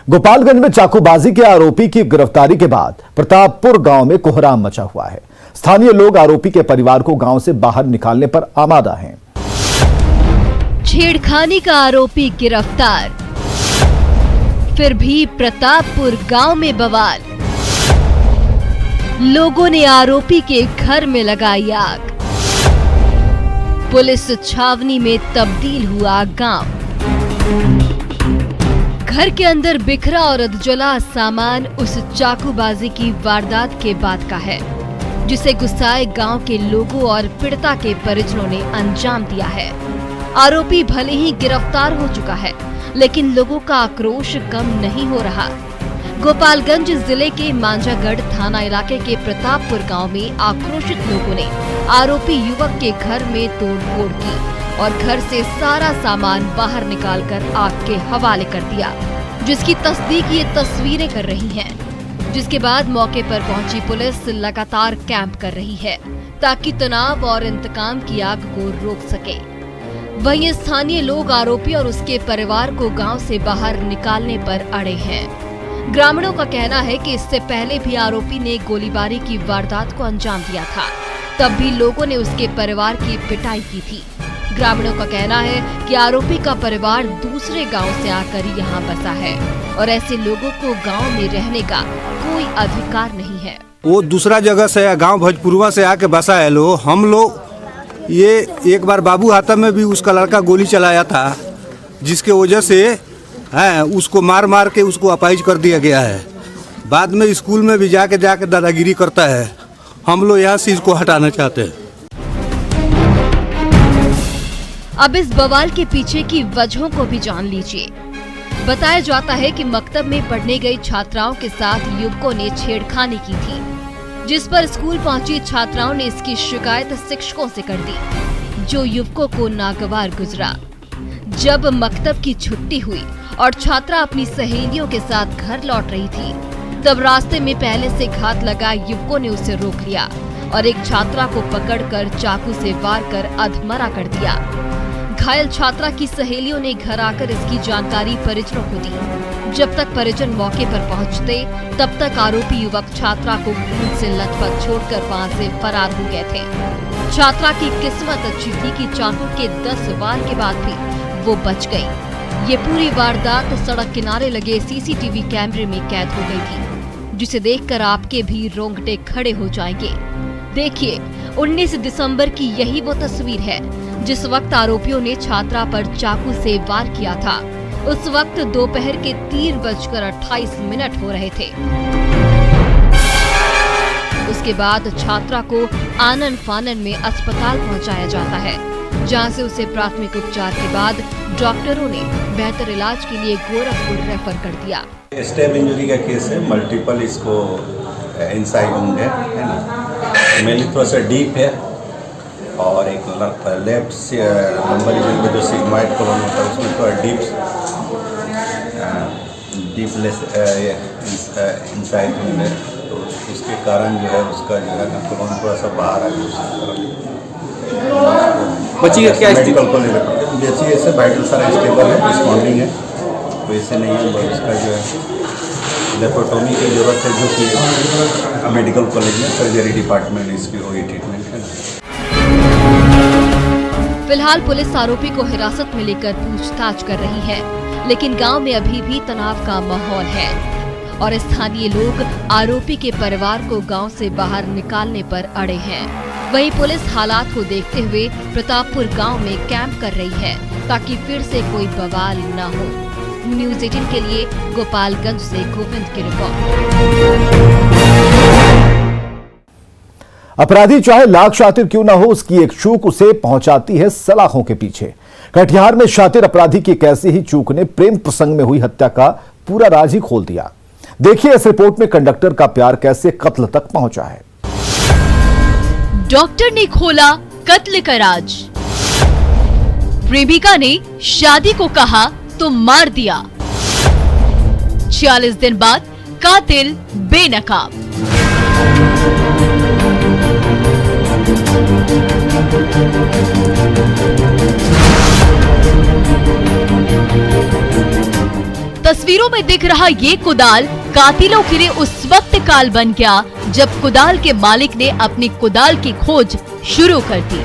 गोपालगंज में चाकूबाजी के आरोपी की गिरफ्तारी के बाद प्रतापपुर गांव में कोहराम मचा हुआ है। स्थानीय लोग आरोपी के परिवार को गांव से बाहर निकालने पर आमादा हैं। छेड़खानी का आरोपी गिरफ्तार, फिर भी प्रतापपुर गांव में बवाल। लोगों ने आरोपी के घर में लगाई आग। पुलिस छावनी में तब्दील हुआ गांव। घर के अंदर बिखरा और अधजला सामान उस चाकूबाजी की वारदात के बाद का है, जिसे गुस्साए गांव के लोगों और पीड़िता के परिजनों ने अंजाम दिया है। आरोपी भले ही गिरफ्तार हो चुका है, लेकिन लोगों का आक्रोश कम नहीं हो रहा। गोपालगंज जिले के मांझागढ़ थाना इलाके के प्रतापपुर गांव में आक्रोशित लोगों ने आरोपी युवक के घर में तोड़फोड़ की और घर से सारा सामान बाहर निकालकर आग के हवाले कर दिया, जिसकी तस्दीक ये तस्वीरें कर रही हैं। जिसके बाद मौके पर पहुंची पुलिस लगातार कैंप कर रही है ताकि तनाव और इंतकाम की आग को रोक सके। वहीं स्थानीय लोग आरोपी और उसके परिवार को गांव से बाहर निकालने पर अड़े हैं। ग्रामीणों का कहना है कि इससे पहले भी आरोपी ने गोलीबारी की वारदात को अंजाम दिया था, तब भी लोगों ने उसके परिवार की पिटाई की थी। ग्रामीणों का कहना है कि आरोपी का परिवार दूसरे गांव से आकर यहां बसा है और ऐसे लोगों को गांव में रहने का कोई अधिकार नहीं है। वो दूसरा जगह से गांव भोजपुरवा से आके बसा है। हम लोग ये एक बार बाबू हाथम में भी उसका लड़का गोली चलाया था, जिसके वजह से उसको मार मार के उसको अपाहिज कर दिया गया है। बाद में स्कूल में भी जाके दादागिरी करता है। हम लोग यहाँ से इसको हटाना चाहते हैं। अब इस बवाल के पीछे की वजहों को भी जान लीजिए। बताया जाता है कि मकतब में पढ़ने गई छात्राओं के साथ युवकों ने छेड़खानी की थी, जिस पर स्कूल पहुंची छात्राओं ने इसकी शिकायत शिक्षकों से कर दी, जो युवकों को नागवार गुजरा। जब मकतब की छुट्टी हुई और छात्रा अपनी सहेलियों के साथ घर लौट रही थी, तब रास्ते में पहले से घात लगा युवकों ने उसे रोक लिया और एक छात्रा को पकड़कर चाकू से वार कर अधमरा कर दिया। घायल छात्रा की सहेलियों ने घर आकर इसकी जानकारी परिजनों को दी। जब तक परिजन मौके पर पहुंचते, तब तक आरोपी युवक छात्रा को खून से लथपथ छोड़कर वहां से फरार हो गए थे। छात्रा की किस्मत अच्छी थी कि चाकू के 10 वार के बाद भी वो बच गई। ये पूरी वारदात सड़क किनारे लगे सीसीटीवी कैमरे में कैद हो गई थी, जिसे देखकर आपके भी रोंगटे खड़े हो जाएंगे। देखिए, 19 दिसंबर की यही वो तस्वीर है जिस वक्त आरोपियों ने छात्रा पर चाकू से वार किया था। उस वक्त दोपहर के 3:28 हो रहे थे। उसके बाद छात्रा को आनन फानन में अस्पताल पहुंचाया जाता है, जहां से उसे प्राथमिक उपचार के बाद डॉक्टरों ने बेहतर इलाज के लिए गोरखपुर रेफर कर दिया। स्टेप इंजरी का केस है, मल्टीपल इसको इनसाइड वुंड है ना, मेनली थोड़ा सा डीप है और एक लेफ्ट से लंबा रीजन में जो सिग्मॉइड कॉलोन होता है उसमें थोड़ा डीपलेस इनसाइड वुंड है, तो उसके कारण जो है उसका जो है ना कॉलोन थोड़ा सा बाहर आ गया। बच्ची का क्या स्थिति? बच्ची ऐसे वाइटल सारा स्टेबल है, रिस्पॉन्डिंग है, तो ऐसे नहीं है। बस उसका जो है लेप्रोटोमी की जरूरत है, जो कि मेडिकल कॉलेज में सर्जरी डिपार्टमेंट में इसकी होगी ट्रीटमेंट है। फिलहाल पुलिस आरोपी को हिरासत में लेकर पूछताछ कर रही है, लेकिन गांव में अभी भी तनाव का माहौल है और स्थानीय लोग आरोपी के परिवार को गांव से बाहर निकालने पर अड़े हैं। वहीं पुलिस हालात को देखते हुए प्रतापपुर गांव में कैंप कर रही है ताकि फिर से कोई बवाल न हो। न्यूज़ 18 के लिए गोपालगंज से गोविंद की रिपोर्ट। अपराधी चाहे लाख शातिर क्यों ना हो, उसकी एक चूक उसे पहुंचाती है सलाखों के पीछे। कटिहार में शातिर अपराधी की कैसी ही चूक ने प्रेम प्रसंग में हुई हत्या का पूरा राज ही खोल दिया। देखिए इस रिपोर्ट में कंडक्टर का प्यार कैसे कत्ल तक पहुंचा है। डॉक्टर ने खोला कत्ल का राज। प्रेमिका ने शादी को कहा तो मार दिया। 46 दिन बाद कातिल बेनकाब। तस्वीरों में दिख रहा ये कुदाल कातिलों के लिए उस वक्त काल बन गया जब कुदाल के मालिक ने अपनी कुदाल की खोज शुरू कर दी।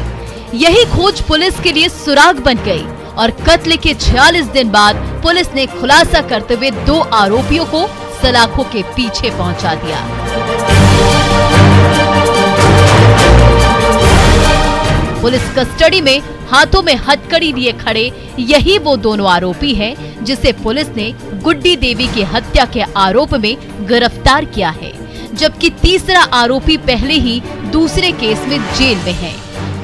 यही खोज पुलिस के लिए सुराग बन गई और कत्ल के 46 दिन बाद पुलिस ने खुलासा करते हुए 2 आरोपियों को सलाखों के पीछे पहुंचा दिया। पुलिस कस्टडी में हाथों में हथकड़ी लिए खड़े यही वो दोनों आरोपी हैं जिसे पुलिस ने गुड्डी देवी की हत्या के आरोप में गिरफ्तार किया है, जबकि तीसरा आरोपी पहले ही दूसरे केस में जेल में है।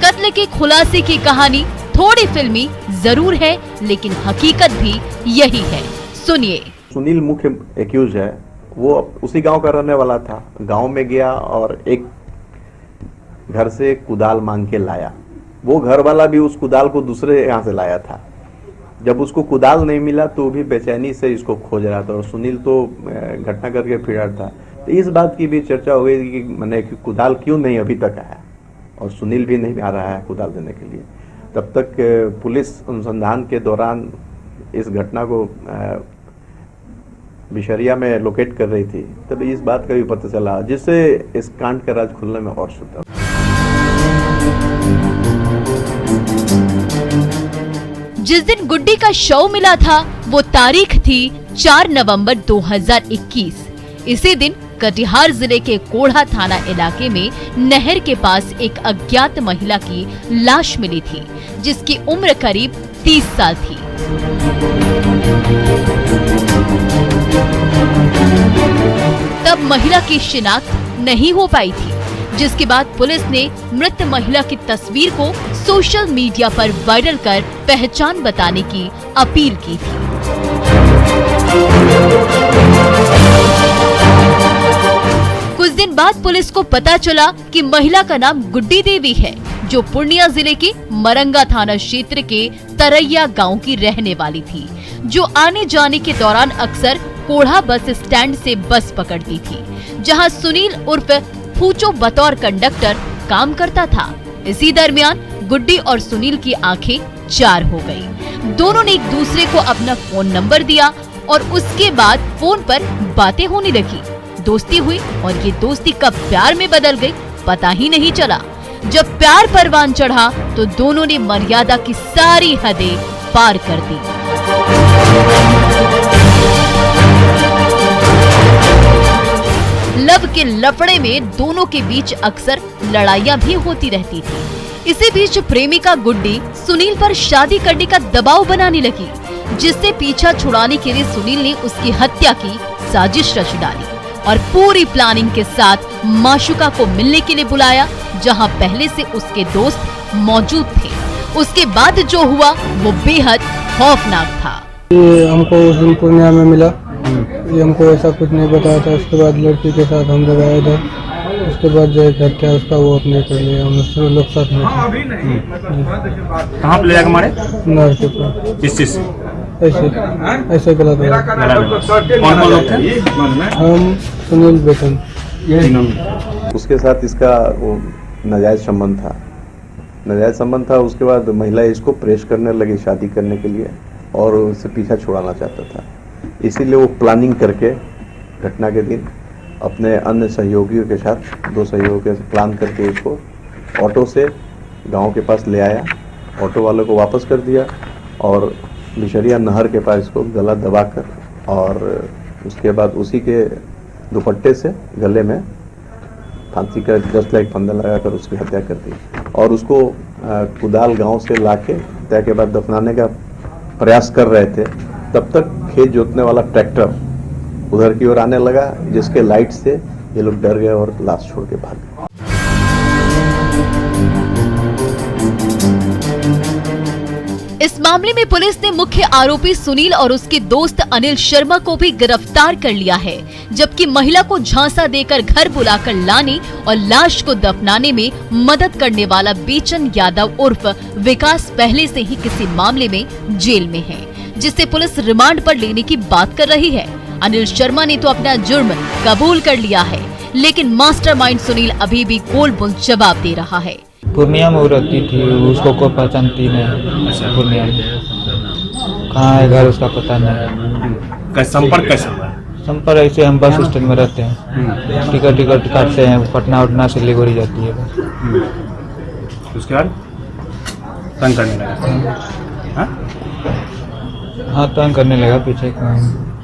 कत्ल के खुलासे की कहानी थोड़ी फिल्मी जरूर है, लेकिन हकीकत भी यही है। सुनिए। सुनील मुख्य एक्यूज है, वो उसी गांव का रहने वाला था। गांव में गया और एक घर से कुदाल मांग के लाया। वो घर वाला भी उस कुदाल को दूसरे यहाँ से लाया था। जब उसको कुदाल नहीं मिला तो वो भी बेचैनी से इसको खोज रहा था और सुनील तो घटना करके फिर था। तो इस बात की भी चर्चा हो गई कि मैंने कुदाल क्यों नहीं अभी तक आया और सुनील भी नहीं आ रहा है कुदाल देने के लिए। तब तक पुलिस अनुसंधान के दौरान इस घटना को बिशरिया में लोकेट कर रही थी, तब इस बात का भी पता चला, जिससे इस कांड का राज खुलने में और शुरू। जिस दिन गुड्डी का शव मिला था वो तारीख थी 4 नवंबर 2021। इसी दिन कटिहार जिले के कोढ़ा थाना इलाके में नहर के पास एक अज्ञात महिला की लाश मिली थी, जिसकी उम्र करीब 30 साल थी। तब महिला की शिनाख्त नहीं हो पाई थी, जिसके बाद पुलिस ने मृत महिला की तस्वीर को सोशल मीडिया पर वायरल कर पहचान बताने की अपील की थी। कुछ दिन बाद पुलिस को पता चला कि महिला का नाम गुड्डी देवी है, जो पूर्णिया जिले के मरंगा थाना क्षेत्र के तरैया गांव की रहने वाली थी, जो आने जाने के दौरान अक्सर कोढ़ा बस स्टैंड से बस पकड़ती थी, जहां सुनील उर्फ फूचो बतौर कंडक्टर काम करता था। इसी दरमियान गुड्डी और सुनील की आंखें चार हो गई। दोनों ने एक दूसरे को अपना फोन नंबर दिया और उसके बाद फोन पर बातें होने लगी। दोस्ती हुई और ये दोस्ती कब प्यार में बदल गई पता ही नहीं चला। जब प्यार परवान चढ़ा तो दोनों ने मर्यादा की सारी हदें पार कर दी। लव के लफड़े में दोनों के बीच अक्सर लड़ाइयां भी होती रहती थी। इसी बीच प्रेमिका गुड्डी सुनील पर शादी करने का दबाव बनाने लगी, जिससे पीछा छुड़ाने के लिए सुनील ने उसकी हत्या की साजिश रच डाली और पूरी प्लानिंग के साथ माशुका को मिलने के लिए बुलाया, जहां पहले से उसके दोस्त मौजूद थे। उसके बाद जो हुआ वो बेहद खौफनाक था। ये हमको उस दिन पूर्णिया में मिला, ये हमको ऐसा कुछ नहीं बताया था। उसके बाद लड़की के साथ हम लोग आए थे, उसके बाद जो एक हत्या उसका वो अपने कर लिया। हम लोग साथ में कहाँ पे ले जाकर मारे? नहर के ऊपर। किस चीज से? ऐसे गलत हुआ। कौन कौन लोग थे? हम सुनील बेटन। उसके साथ इसका वो नाजायज संबंध था। उसके बाद महिला इसको प्रेस करने लगी शादी करने के लिए और उससे पीछा छुड़ाना चाहता था। इसीलिए वो प्लानिंग करके घटना के दिन अपने अन्य सहयोगियों के साथ 2 सहयोगियों के प्लान करके इसको ऑटो से गांव के पास ले आया, ऑटो वालों को वापस कर दिया और बिशरिया नहर के पास इसको गला दबाकर और उसके बाद उसी के दुपट्टे से गले में फांसी का जस्ट लाइक फंदा लगाकर उसकी हत्या कर दी और उसको कुदाल गांव से लाके हत्या के बाद दफनाने का प्रयास कर रहे थे। तब तक खेत जोतने वाला ट्रैक्टर उधर की ओर आने लगा, जिसके लाइट से ये लोग डर गए और लाश छोड़ के भाग गए। इस मामले में पुलिस ने मुख्य आरोपी सुनील और उसके दोस्त अनिल शर्मा को भी गिरफ्तार कर लिया है, जबकि महिला को झांसा देकर घर बुलाकर लाने और लाश को दफनाने में मदद करने वाला बेचन यादव उर्फ विकास पहले से ही किसी मामले में जेल में है, जिसे पुलिस रिमांड पर लेने की बात कर रही है। अनिल शर्मा ने तो अपना जुर्म कबूल कर लिया है, लेकिन मास्टरमाइंड सुनील अभी भी गोल बोल जवाब दे रहा है। पूर्णिया में रहती थी, उसको कोई पहचानती नहीं। पूर्णिया में कहाँ है घर उसका पता नहीं। संपर्क कैसे हुआ? संपर्क ऐसे हम बस स्टैंड में रहते हैं, टिकट काटते हैं, पटना उटना से सिलीगुड़ी जाती है बस। उसके बाद तंग करने लगा। हाँ? हाँ तंग करने लगा पीछे का।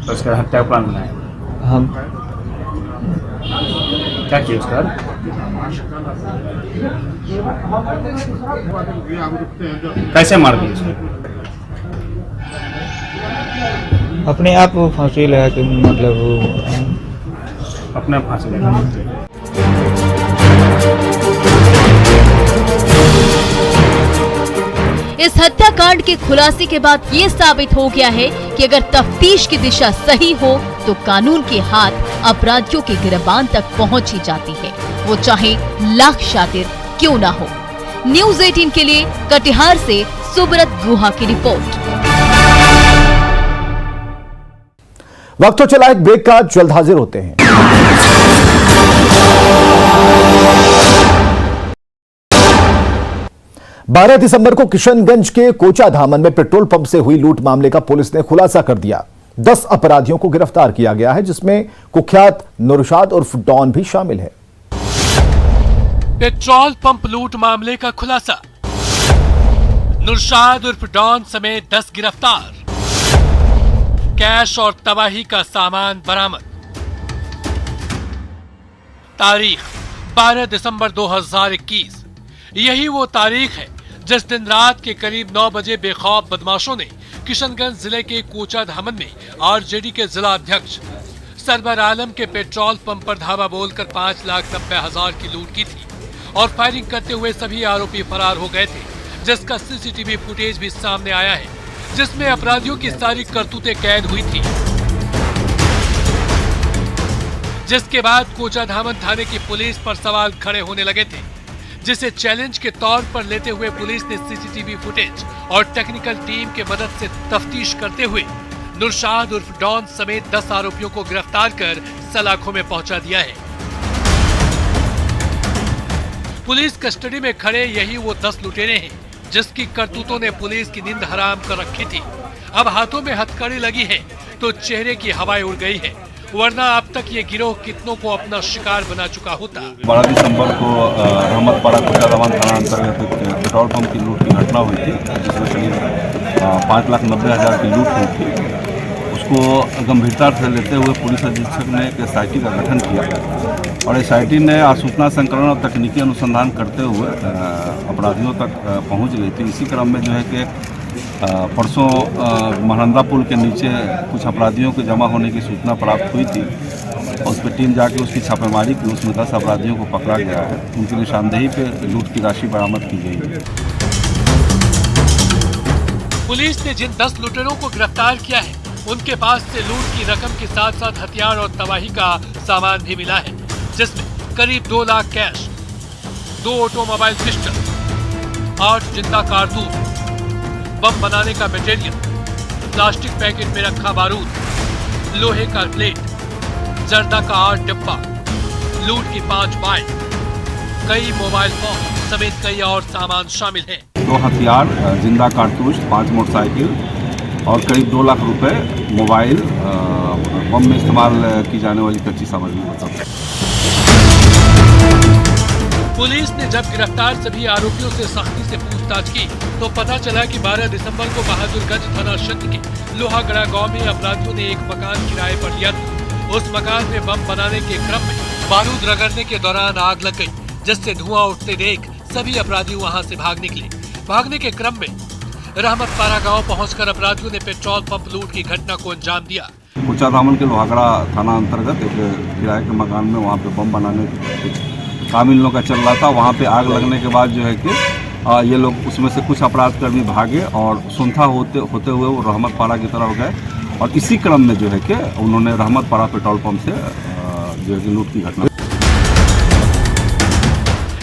तो उसके बाद हत्या का प्लान बनाया। हम क्या किया उसके बाद? कैसे मार दी उसको? अपने आप वो फांसी लगा के, मतलब अपने फांसी लगा। इस हत्याकांड के खुलासे के बाद ये साबित हो गया है कि अगर तफ्तीश की दिशा सही हो तो कानून के हाथ अपराधियों के गिरबान तक पहुंच ही जाती है, वो चाहे लाख शातिर क्यों ना हो। न्यूज़ 18 के लिए कटिहार से सुब्रत गुहा की रिपोर्ट। वक्त तो चला एक ब्रेक का, जल्द हाजिर होते हैं। 12 दिसंबर को किशनगंज के कोचा धामन में पेट्रोल पंप से हुई लूट मामले का पुलिस ने खुलासा कर दिया। 10 अपराधियों को गिरफ्तार किया गया है, जिसमें कुख्यात नौशाद उर्फ डॉन भी शामिल है। पेट्रोल पंप लूट मामले का खुलासा, नौशाद उर्फ डॉन समेत 10 गिरफ्तार, कैश और तबाही का सामान बरामद। तारीख 12 दिसंबर 2021। यही वो तारीख है जिस दिन रात के करीब 9 बजे बेखौफ बदमाशों ने किशनगंज जिले के कोचा धामन में आरजेडी के जिला अध्यक्ष सरवर आलम के पेट्रोल पंप पर धावा बोलकर 5,90,000 की लूट की थी और फायरिंग करते हुए सभी आरोपी फरार हो गए थे, जिसका सीसीटीवी फुटेज भी सामने आया है, जिसमें अपराधियों की सारी करतूतें कैद हुई थी। जिसके बाद कोचा धामन थाने की पुलिस पर सवाल खड़े होने लगे थे, जिसे चैलेंज के तौर पर लेते हुए पुलिस ने सीसीटीवी फुटेज और टेक्निकल टीम के मदद से तफ्तीश करते हुए नौशाद उर्फ डॉन समेत 10 आरोपियों को गिरफ्तार कर सलाखों में पहुंचा दिया है। पुलिस कस्टडी में खड़े यही वो 10 लुटेरे हैं जिसकी करतूतों ने पुलिस की नींद हराम कर रखी थी। अब हाथों में हथकड़ी लगी है तो चेहरे की हवाएं उड़ गई है, वरना अब तक ये गिरोह कितनों को अपना शिकार बना चुका होता। 12 दिसंबर को रहमतपाड़ा कोचा धामन थाना अंतर्गत पेट्रोल पंप की लूट की घटना हुई थी, जिसमें करीब 5,90,000 की लूट हुई थी। उसको गंभीरता से लेते हुए पुलिस अधीक्षक ने एक SIT का गठन किया और SIT ने आसूचना संकलन और तकनीकी अनुसंधान करते हुए अपराधियों तक पहुंच गई थी। इसी क्रम में जो है कि परसों महानंदा पुल के नीचे कुछ अपराधियों के जमा होने की सूचना प्राप्त हुई थी और उस पर टीम जाके उसकी छापेमारी की। उसमें 10 अपराधियों को पकड़ा गया है। उनकी निशानदेही पे लूट की राशि बरामद की गई है। पुलिस ने जिन 10 लुटेरों को गिरफ्तार किया है, उनके पास से लूट की रकम के साथ साथ हथियार और तबाही का सामान भी मिला है, जिसमें करीब 2 लाख कैश, 2 ऑटोमोबाइल पिस्टल, 8 जिंदा कारतूस, बम बनाने का मटेरियल, प्लास्टिक पैकेट में रखा बारूद, लोहे का प्लेट, जर्दा का 8 डिब्बा, लूट की 5 बाइक, कई मोबाइल फोन समेत कई और सामान शामिल हैं। 2 हथियार, जिंदा कारतूस, 5 मोटरसाइकिल और करीब 2 लाख रुपए मोबाइल, बम में इस्तेमाल की जाने वाली कच्ची सामग्री बताते हैं। पुलिस ने जब गिरफ्तार सभी आरोपियों से सख्ती से पूछताछ की तो पता चला कि 12 दिसंबर को बहादुरगंज थाना क्षेत्र के लोहागड़ा गांव में अपराधियों ने एक मकान किराए पर लिया था। उस मकान में बम बनाने के क्रम में बारूद रगड़ने के दौरान आग लग गई, जिससे धुआं उठते देख सभी अपराधी वहां से भाग निकले। भागने के क्रम में रहमतपाड़ा गांव पहुंचकर अपराधियों ने पेट्रोल पंप लूट की घटना को अंजाम दिया। कोचा धामन के लोहागड़ा थाना अंतर्गत एक किराए के मकान में वहाँ पे बम बनाने काम इन लोगों का चल रहा था। वहाँ पे आग लगने के बाद जो है कि ये लोग उसमें से कुछ अपराधकर्मी भागे और सुनथा होते हुए वो रहमतपाड़ा की तरफ गए और इसी क्रम में जो है कि उन्होंने रहमतपाड़ा पेट्रोल पंप से जो है कि लूट की घटना।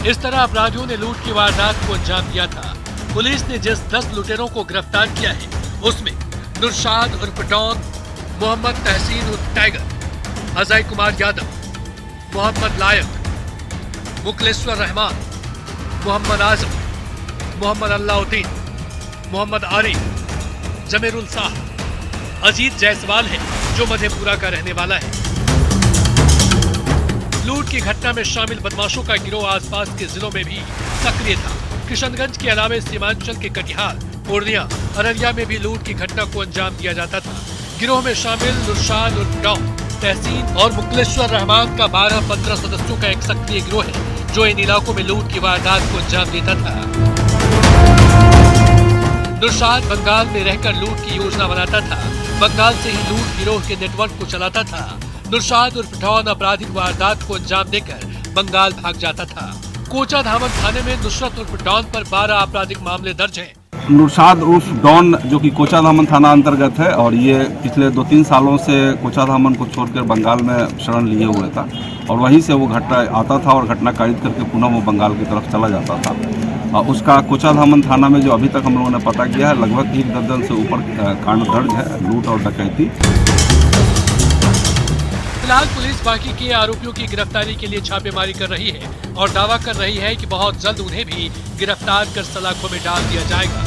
इस तरह अपराधियों ने लूट की वारदात को अंजाम दिया था। पुलिस ने जिस 10 लुटेरों को गिरफ्तार किया है, उसमें नौशाद उर्फ डॉन, मोहम्मद तहसीन उर्फ टाइगर, अजय कुमार यादव, मोहम्मद लायक, मुकलेश्वर रहमान, मोहम्मद आजम, मोहम्मद अल्लाउद्दीन, मोहम्मद आरिफ, जमीरुल साहब। अजीत जायसवाल है जो मधेपुरा का रहने वाला है। लूट की घटना में शामिल बदमाशों का गिरोह आसपास के जिलों में भी सक्रिय था। किशनगंज के अलावा सीमांचल के कटिहार, पूर्णिया, अररिया में भी लूट की घटना को अंजाम दिया जाता था। गिरोह में शामिल नुरशाद उर्फ डॉन, तहसीन और मुकलेश्वर रहमान का 12-15 सदस्यों का एक सक्रिय गिरोह है जो इन इलाकों में लूट की वारदात को अंजाम देता था। नुरशाद बंगाल में रहकर लूट की योजना बनाता था। बंगाल से ही लूट गिरोह के नेटवर्क को चलाता था। नुरशाद उर्फ डॉन आपराधिक वारदात को अंजाम देकर बंगाल भाग जाता था। कोचाधामन थाने में नुसरत उर्फ डॉन पर 12 आपराधिक मामले दर्ज हैं। नुरशाद उर्फ डॉन जो कि कोचाधामन थाना अंतर्गत है और ये पिछले 2-3 सालों से कोचाधामन को छोड़कर बंगाल में शरण लिए हुए था और वहीं से वो घटना आता था और घटना कारित करके पुनः वो बंगाल की तरफ चला जाता था। उसका कोचाधामन थाना में जो अभी तक हम लोगों ने पता किया है लगभग 1 दर्जन से ऊपर कांड दर्ज है लूट और डकैती। फिलहाल पुलिस बाकी के आरोपियों की गिरफ्तारी के लिए छापेमारी कर रही है और दावा कर रही है कि बहुत जल्द उन्हें भी गिरफ्तार कर सलाखों में डाल दिया जाएगा।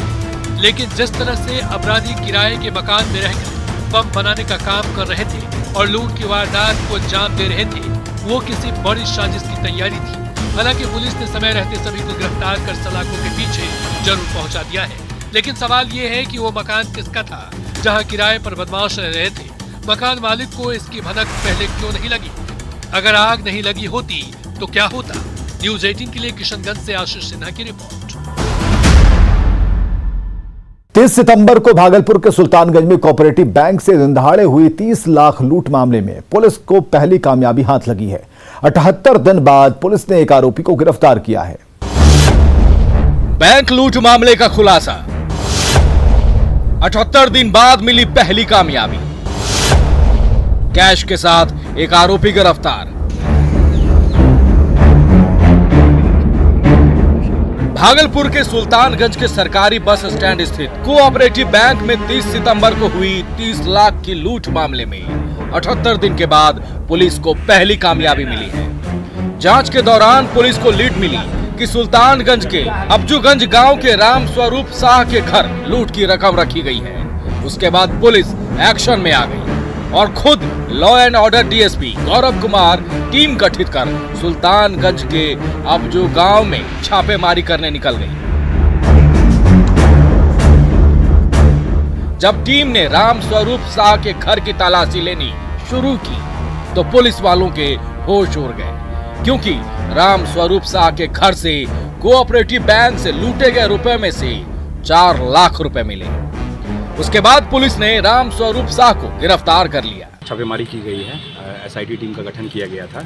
लेकिन जिस तरह से अपराधी किराए के मकान में रहकर बम बनाने का काम कर रहे थे और लूट की वारदात को अंजाम दे रहे थे, वो किसी बड़ी साजिश की तैयारी थी। हालांकि पुलिस ने समय रहते सभी को गिरफ्तार कर सलाखों के पीछे जरूर पहुंचा दिया है। लेकिन सवाल ये है कि वो मकान किसका था जहाँ किराए पर बदमाश रह रहे थे। मकान मालिक को इसकी भनक पहले क्यों नहीं लगी? अगर आग नहीं लगी होती तो क्या होता? न्यूज़ 18 के लिए किशनगंज से आशीष सिन्हा की रिपोर्ट। 30 सितंबर को भागलपुर के सुल्तानगंज में कोऑपरेटिव बैंक से दिनदहाड़े हुई 30 लाख लूट मामले में पुलिस को पहली कामयाबी हाथ लगी है। 78 दिन बाद पुलिस ने एक आरोपी को गिरफ्तार किया है। बैंक लूट मामले का खुलासा, 78 दिन बाद मिली पहली कामयाबी। कैश के साथ एक आरोपी गिरफ्तार। भागलपुर के सुल्तानगंज के सरकारी बस स्टैंड स्थित कोऑपरेटिव बैंक में 30 सितंबर को हुई 30 लाख की लूट मामले में 78 दिन के बाद पुलिस को पहली कामयाबी मिली है। जांच के दौरान पुलिस को लीड मिली कि सुल्तानगंज के अब्जूगंज गांव के राम स्वरूप शाह के घर लूट की रकम रखी गई है। उसके बाद पुलिस एक्शन में आ गई और खुद law and order DSP Gaurav Kumar team गठित कर सुल्तानगंज के अब्जू गांव में छापेमारी करने निकल गई। जब टीम ने राम स्वरूप शाह के घर की तलाशी लेनी शुरू की तो पुलिस वालों के होश उड़ गए, क्योंकि राम स्वरूप शाह के घर से कोऑपरेटिव बैंक से लूटे गए रुपए में से 4 लाख रुपए मिले। उसके बाद पुलिस ने राम स्वरूप शाह को गिरफ्तार कर लिया। छापेमारी की गई है, एसआईटी टीम का गठन किया गया था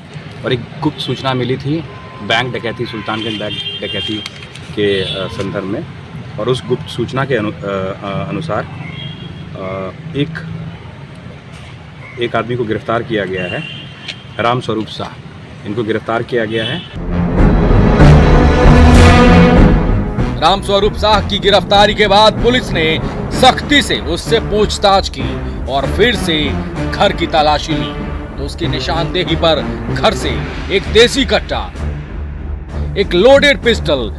और एक गुप्त सूचना मिली थी बैंक डकैती, सुल्तानगंज बैंक डकैती के संदर्भ में, और उस गुप्त सूचना के अनुसार एक आदमी को गिरफ्तार किया गया है, राम स्वरूप शाह। इनको गिरफ्तार किया गया है। राम स्वरूप शाह की गिरफ्तारी के बाद पुलिस ने सख्ती से उससे पूछताछ की और फिर से घर की तलाशी ली तो उसकी निशानदेही पर घर से एक देसी कट्टा, एक लोडेड पिस्टल,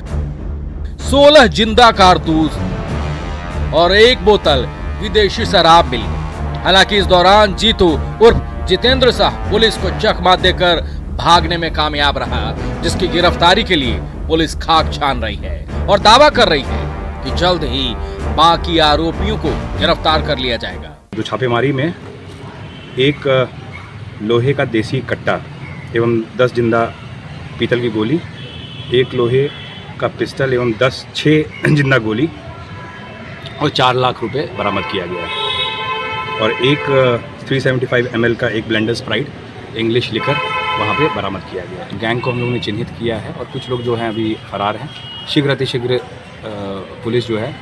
16 जिंदा कारतूस और एक बोतल विदेशी शराब मिली। हालांकि इस दौरान जीतू उर्फ जितेंद्र शाह पुलिस को चकमा देकर भागने में कामयाब रहा, जिसकी गिरफ्तारी के लिए पुलिस खाक छान रही है और दावा कर रही है कि जल्द ही बाकी आरोपियों को गिरफ्तार कर लिया जाएगा। जो छापेमारी में एक लोहे का देसी कट्टा एवं 10 जिंदा पीतल की गोली, एक लोहे का पिस्टल एवं 6 जिंदा गोली और 4 लाख रुपए बरामद किया गया है और एक 375 ml का एक ब्लेंडर स्प्राइट इंग्लिश लिकर वहाँ पे बरामद किया गया है। गैंग को हम लोगों ने चिन्हित किया है और कुछ लोग जो हैं अभी फरार हैं। शीघ्र अतिशीघ्र पुलिस जो है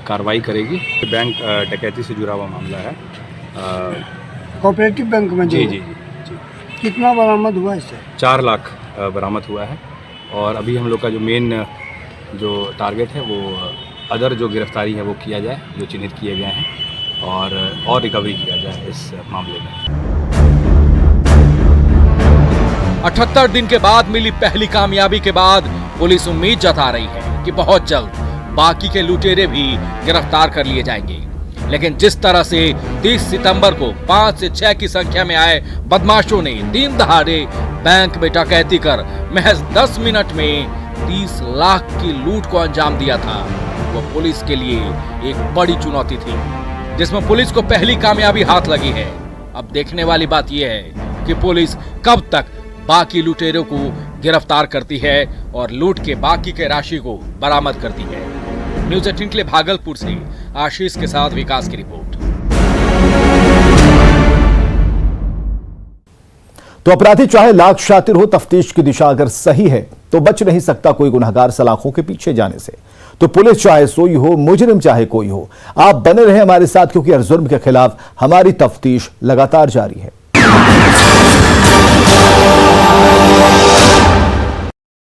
कार्रवाई करेगी। बैंक डकैती से जुड़ा हुआ मामला है। कोऑपरेटिव बैंक में जी जी जी। कितना बरामद हुआ इससे? 4 लाख बरामद हुआ है और अभी हम लोग का जो मेन जो टारगेट है वो अदर जो गिरफ्तारी है वो किया जाए, जो चिन्हित किए गए हैं, और रिकवरी किया जाए इस मामले में। 78 दिन के बाद मिली पहली कामयाबी के बाद पुलिस उम्मीद जता रही है कि बहुत जल्द बाकी के लुटेरे भी गिरफ्तार कर लिए जाएंगे। लेकिन जिस तरह से 30 सितंबर को 5 से 6 की संख्या में आए बदमाशों ने दिन दहाड़े बैंक में डकैती कर महज 10 मिनट में 30 लाख की लूट को अंजाम दिया था, वो पुलिस के लिए एक बड़ी चुनौती थी, जिसमें पुलिस को पहली कामयाबी हाथ लगी है। अब देखने वाली बात यह है कि पुलिस कब तक बाकी लुटेरों को गिरफ्तार करती है और लूट के बाकी के राशि को बरामद करती है। न्यूज़ 18 के लिए भागलपुर से आशीष के साथ विकास की रिपोर्ट। तो अपराधी चाहे लाख शातिर हो, तफ्तीश की दिशा अगर सही है तो बच नहीं सकता कोई गुनहगार सलाखों के पीछे जाने से। तो पुलिस चाहे सोई हो, मुजरिम चाहे कोई हो, आप बने रहे हमारे साथ, क्योंकि हर जुर्म के खिलाफ हमारी तफ्तीश लगातार जारी है।